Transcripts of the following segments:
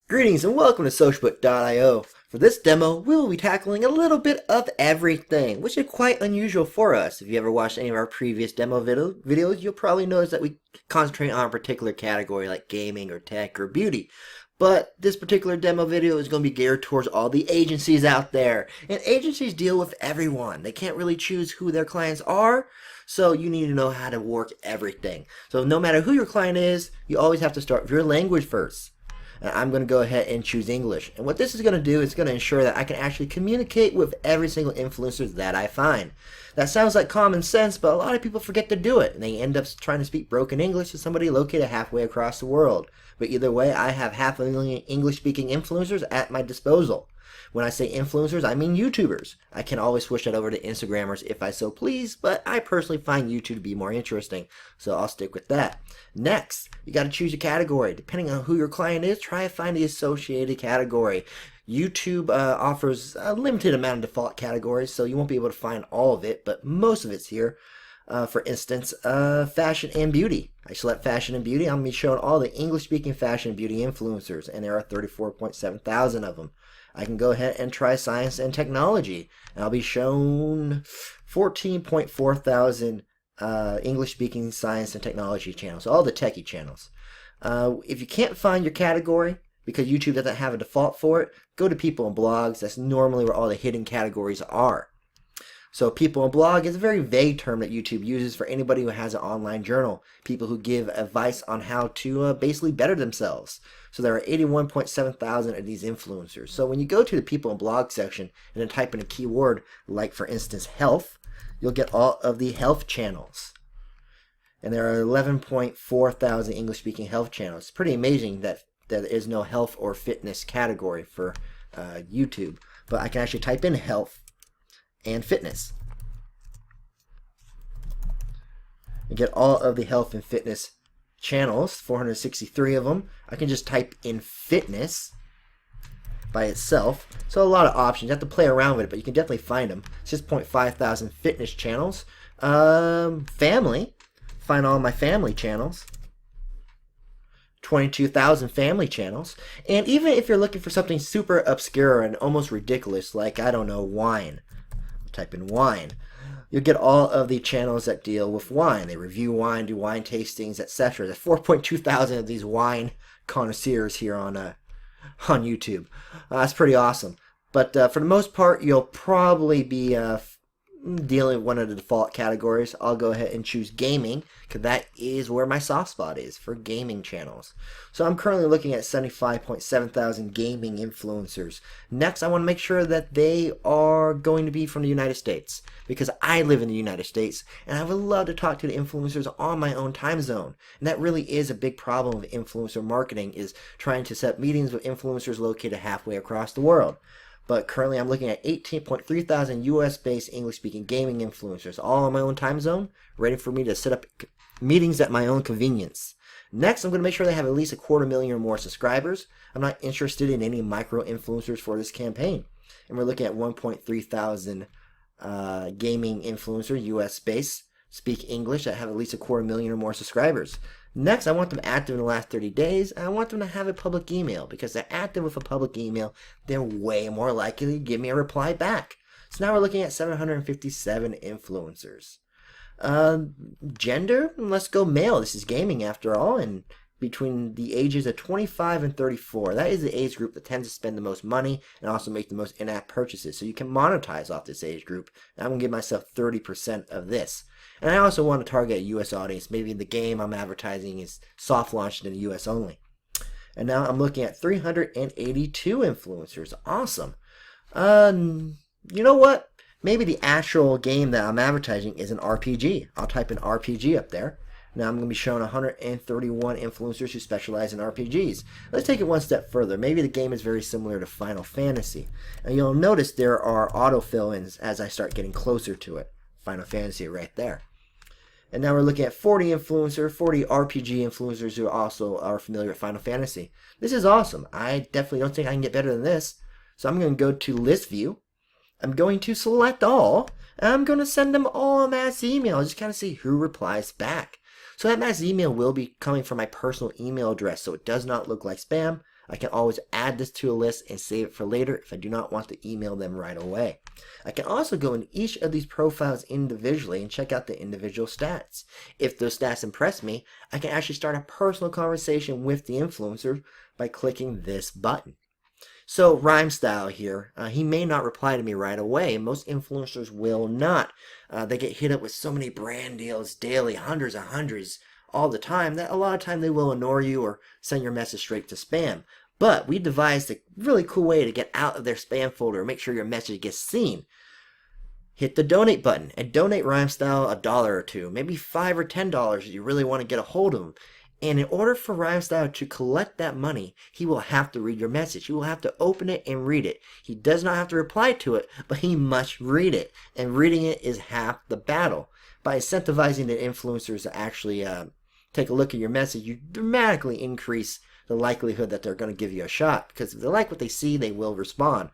Greetings and welcome to Socialbook.io. For this demo, we will be tackling a little bit of everything, which is quite unusual for us. If you ever watched any of our previous demo videos, you'll probably notice that we concentrate on a particular category like gaming or tech or beauty. But this particular demo video is going to be geared towards all the agencies out there. And agencies deal with everyone. They can't really choose who their clients are, so you need to know how to work everything. So no matter who your client is, you always have to start with your language first. And I'm going to go ahead and choose English. And what this is going to do is going to ensure that I can actually communicate with every single influencer that I find. That sounds like common sense, but a lot of people forget to do it. And they end up trying to speak broken English to somebody located halfway across the world. But either way, I have 500,000 English-speaking influencers at my disposal. When I say influencers, I mean YouTubers. I can always switch that over to Instagrammers if I so please, but I personally find YouTube to be more interesting, so I'll stick with that. Next, you got to choose your category. Depending on who your client is, try to find the associated category. YouTube offers a limited amount of default categories, so you won't be able to find all of it, but most of it's here. For instance, fashion and beauty. I select fashion and beauty. I'm going to be showing all the English-speaking fashion and beauty influencers, and there are 34.7 thousand of them. I can go ahead and try science and technology, and I'll be shown 14.4 thousand English-speaking science and technology channels, all the techie channels. If you can't find your category, because YouTube doesn't have a default for it, go to people and blogs. That's normally where all the hidden categories are. So people and blog is a very vague term that YouTube uses for anybody who has an online journal. People who give advice on how to basically better themselves. So there are 81.7 thousand of these influencers. So when you go to the people and blog section and then type in a keyword like, for instance, health, you'll get all of the health channels. And there are 11.4 thousand English-speaking health channels. It's pretty amazing that there is no health or fitness category for YouTube. But I can actually type in health and fitness and get all of the health and fitness channels, 463 of them. I can just type in fitness by itself. So a lot of options. You have to play around with it, but you can definitely find them. 6.5 thousand fitness channels. Family. Find all my family channels. 22,000 family channels. And even if you're looking for something super obscure and almost ridiculous, like, I don't know, wine. Type in wine. You'll get all of the channels that deal with wine. They review wine, do wine tastings, etc. There's 4.2 thousand of these wine connoisseurs here on YouTube. That's pretty awesome. But for the most part, you'll probably be dealing with one of the default categories. I'll go ahead and choose gaming, because that is where my soft spot is for gaming channels. So I'm currently looking at 75.7 thousand gaming influencers. Next, I want to make sure that they are going to be from the United States, because I live in the United States and I would love to talk to the influencers on my own time zone. And that really is a big problem with influencer marketing, is trying to set meetings with influencers located halfway across the world. But currently I'm looking at 18.3 thousand US-based English-speaking gaming influencers, all on my own time zone, ready for me to set up meetings at my own convenience. Next, I'm going to make sure they have at least 250,000 or more subscribers. I'm not interested in any micro-influencers for this campaign. And we're looking at 1.3 thousand gaming influencers, US-based, speak English, that have at least 250,000 or more subscribers. Next, I want them active in the last 30 days, and I want them to have a public email, because they're active with a public email, they're way more likely to give me a reply back. So now we're looking at 757 influencers. Gender? Let's go male. This is gaming after all, and between the ages of 25 and 34. That is the age group that tends to spend the most money and also make the most in-app purchases. So you can monetize off this age group. And I'm going to give myself 30% of this. And I also want to target a US audience. Maybe the game I'm advertising is soft launched in the US only. And now I'm looking at 382 influencers. Awesome. You know what? Maybe the actual game that I'm advertising is an RPG. I'll type in RPG up there. Now I'm going to be showing 131 influencers who specialize in RPGs. Let's take it one step further. Maybe the game is very similar to Final Fantasy. And you'll notice there are auto fill-ins as I start getting closer to it. Final Fantasy right there. And now we're looking at 40 RPG influencers who also are familiar with Final Fantasy. This is awesome. I definitely don't think I can get better than this. So I'm going to go to list view. I'm going to select all. And I'm going to send them all a mass email. Just kind of see who replies back. So that mass email will be coming from my personal email address, so it does not look like spam. I can always add this to a list and save it for later if I do not want to email them right away. I can also go in each of these profiles individually and check out the individual stats. If those stats impress me, I can actually start a personal conversation with the influencer by clicking this button. So Rhymestyle here, he may not reply to me right away. Most influencers will not. They get hit up with so many brand deals daily, hundreds and hundreds all the time, that a lot of time they will ignore you or send your message straight to spam. But we devised a really cool way to get out of their spam folder and make sure your message gets seen. Hit the donate button and donate Rhymestyle $1 or $2, maybe $5 or $10 if you really want to get a hold of him. And in order for Rhymestyle to collect that money, he will have to read your message. He will have to open it and read it. He does not have to reply to it, but he must read it. And reading it is half the battle. By incentivizing the influencers to actually take a look at your message, you dramatically increase the likelihood that they're going to give you a shot. Because if they like what they see, they will respond.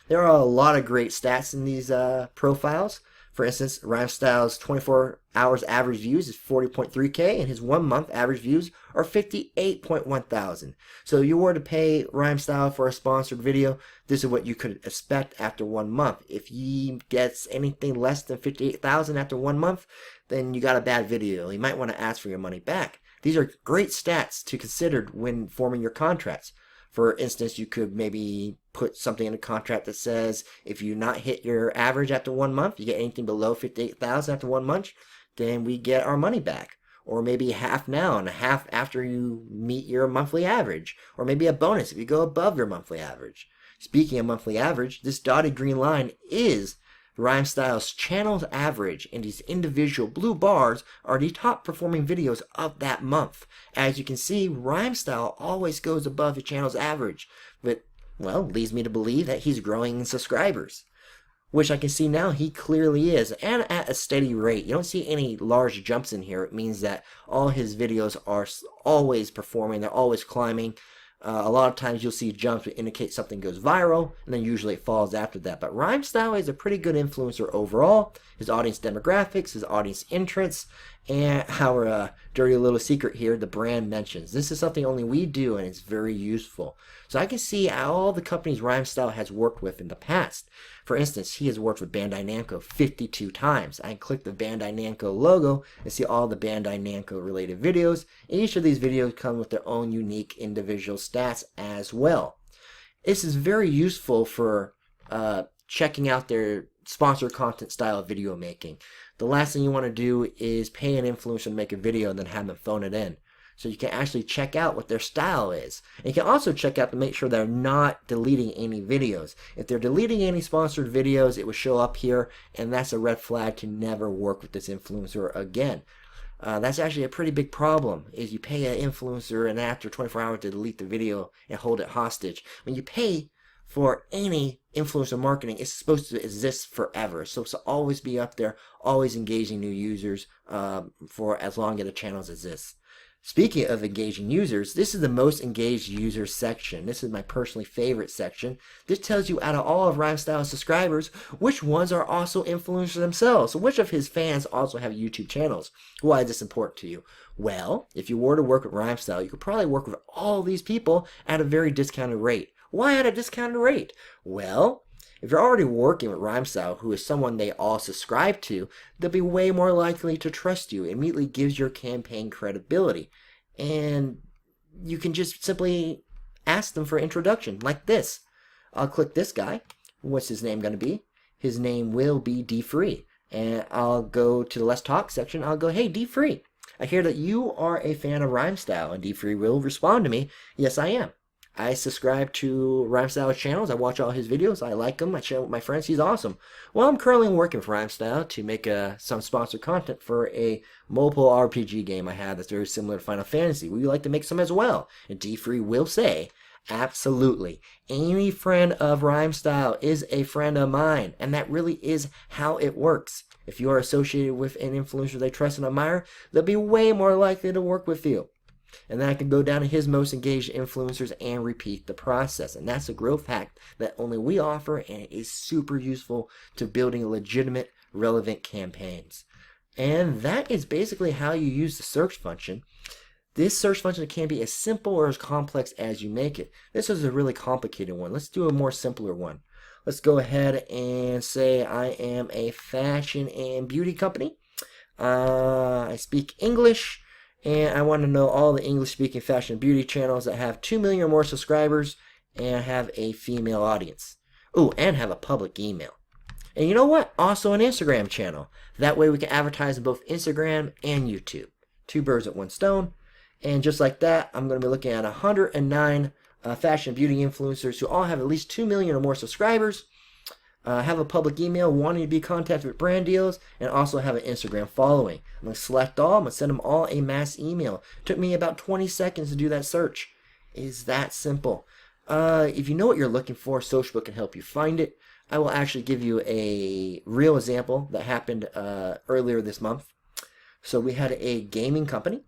There are a lot of great stats in these profiles. For instance, Rhymestyle's 24 hours average views is 40.3K, and his 1 month average views are 58.1 thousand. So if you were to pay Rhymestyle for a sponsored video, this is what you could expect after 1 month. If he gets anything less than 58,000 after 1 month, then you got a bad video. You might want to ask for your money back. These are great stats to consider when forming your contracts. For instance, you could maybe put something in a contract that says if you not hit your average after 1 month, you get anything below 58,000 after 1 month, then we get our money back. Or maybe half now and a half after you meet your monthly average. Or maybe a bonus if you go above your monthly average. Speaking of monthly average, this dotted green line is Rhymestyle's channel's average, and these individual blue bars are the top performing videos of that month. As you can see, Rhymestyle always goes above the channel's average, but, well, leads me to believe that he's growing in subscribers, which I can see now he clearly is, and at a steady rate. You don't see any large jumps in here. It means that all his videos are always performing, they're always climbing. A lot of times you'll see jumps that indicate something goes viral, and then usually it falls after that. But Rhymestyle is a pretty good influencer overall. His audience demographics, his audience interests, and our dirty little secret here, the brand mentions. This is something only we do, and it's very useful. So I can see all the companies Rhymestyle has worked with in the past. For instance, he has worked with Bandai Namco 52 times. I can click the Bandai Namco logo and see all the Bandai Namco related videos. And each of these videos come with their own unique individual stats as well. This is very useful for checking out their sponsored content style of video making. The last thing you want to do is pay an influencer to make a video and then have them phone it in. So you can actually check out what their style is. And you can also check out to make sure they're not deleting any videos. If they're deleting any sponsored videos, it will show up here, and that's a red flag to never work with this influencer again. That's actually a pretty big problem, is you pay an influencer and after 24 hours to delete the video and hold it hostage. When you pay for any influencer marketing, it's supposed to exist forever. So it's to always be up there, always engaging new users for as long as the channels exist. Speaking of engaging users, this is the most engaged users section. This is my personally favorite section. This tells you out of all of Rhymestyle's subscribers, which ones are also influencers themselves. So which of his fans also have YouTube channels? Why is this important to you? Well, if you were to work with Rhymestyle, you could probably work with all these people at a very discounted rate. Why at a discounted rate? Well, if you're already working with Rhymestyle, who is someone they all subscribe to, they'll be way more likely to trust you. It immediately gives your campaign credibility. And you can just simply ask them for introduction, like this. I'll click this guy. What's his name going to be? His name will be D-Free. And I'll go to the Let's Talk section. I'll go, hey, D-Free, I hear that you are a fan of Rhymestyle. And D-Free will respond to me, yes, I am. I subscribe to Rhymestyle's channels. I watch all his videos. I like him. I share with my friends. He's awesome. Well, I'm currently working for Rhymestyle to make some sponsored content for a mobile RPG game I have that's very similar to Final Fantasy. Would you like to make some as well? And D-Free will say, absolutely. Any friend of Rhymestyle is a friend of mine. And that really is how it works. If you are associated with an influencer they trust and admire, they'll be way more likely to work with you. And then I can go down to his most engaged influencers and repeat the process. And that's a growth hack that only we offer, and it is super useful to building legitimate, relevant campaigns. And that is basically how you use the search function. This search function can be as simple or as complex as you make it. This is a really complicated one. Let's do a more simpler one. Let's go ahead and say I am a fashion and beauty company. I speak English, and I want to know all the English-speaking fashion and beauty channels that have 2 million or more subscribers and have a female audience. Ooh, and have a public email. And you know what? Also an Instagram channel. That way we can advertise on both Instagram and YouTube. 2 birds with 1 stone. And just like that, I'm going to be looking at 109 fashion and beauty influencers who all have at least 2 million or more subscribers, have a public email, wanting to be contacted with brand deals, and also have an Instagram following. I'm going to select all. I'm going to send them all a mass email. It took me about 20 seconds to do that search. It's that simple. If you know what you're looking for, Socialbook can help you find it. I will actually give you a real example that happened earlier this month. So we had a gaming company.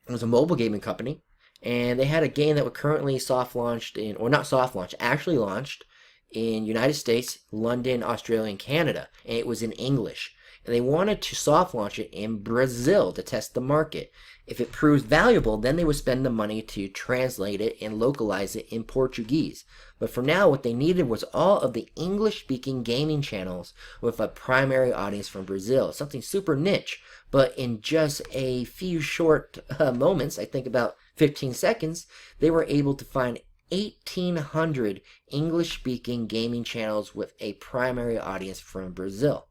It was a mobile gaming company, and they had a game that was currently soft launched in, or not soft launched, actually launched in United States, London, Australia, and Canada, and it was in English. And they wanted to soft launch it in Brazil to test the market. If it proves valuable, then they would spend the money to translate it and localize it in Portuguese. But for now, what they needed was all of the English-speaking gaming channels with a primary audience from Brazil. Something super niche, but in just a few short moments, I think about 15 seconds, they were able to find 1,800 English-speaking gaming channels with a primary audience from Brazil.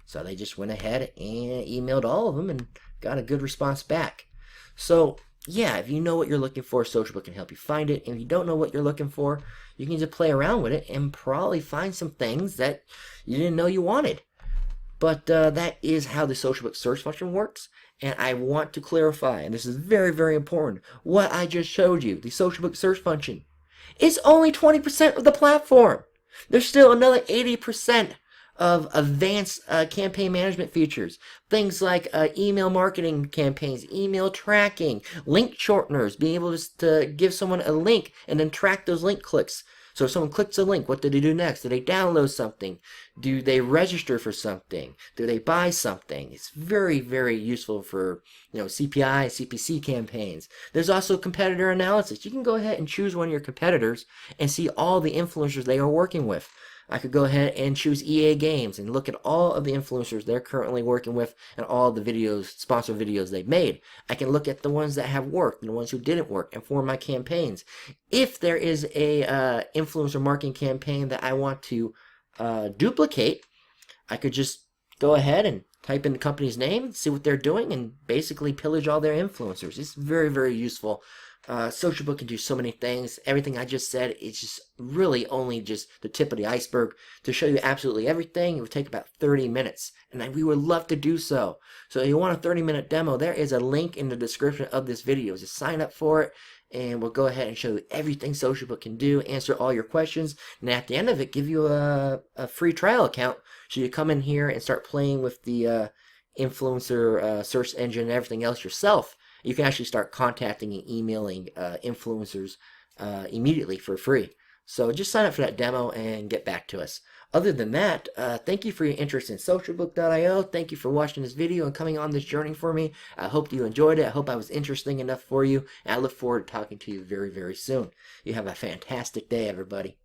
So they just went ahead and emailed all of them and got a good response back. So yeah, if you know what you're looking for, Socialbook can help you find it. And if you don't know what you're looking for, you can just play around with it and probably find some things that you didn't know you wanted. But that is how the Socialbook search function works. And I want to clarify, and this is very, very important, what I just showed you, the Socialbook search function. It's only 20% of the platform. There's still another 80% of advanced campaign management features. Things like email marketing campaigns, email tracking, link shorteners, being able to give someone a link and then track those link clicks. So if someone clicks a link, what do they do next? Do they download something? Do they register for something? Do they buy something? It's very, very useful for CPI, CPC campaigns. There's also competitor analysis. You can go ahead and choose one of your competitors and see all the influencers they are working with. I could go ahead and choose EA Games and look at all of the influencers they're currently working with and all the videos, sponsored videos they've made. I can look at the ones that have worked and the ones who didn't work and form my campaigns. If there is a influencer marketing campaign that I want to duplicate, I could just go ahead and type in the company's name, see what they're doing, and basically pillage all their influencers. It's very, very useful. Socialbook can do so many things. Everything I just said is just really only just the tip of the iceberg. To show you absolutely everything, it would take about 30 minutes, and we would love to do so. So if you want a 30-minute demo, there is a link in the description of this video. Just sign up for it, and we'll go ahead and show you everything Socialbook can do, answer all your questions, and at the end of it, give you a free trial account so you come in here and start playing with the influencer search engine and everything else yourself. You can actually start contacting and emailing influencers immediately for free. So just sign up for that demo and get back to us. Other than that, thank you for your interest in Socialbook.io. Thank you for watching this video and coming on this journey for me. I hope you enjoyed it. I hope I was interesting enough for you. And I look forward to talking to you very, very soon. You have a fantastic day, everybody.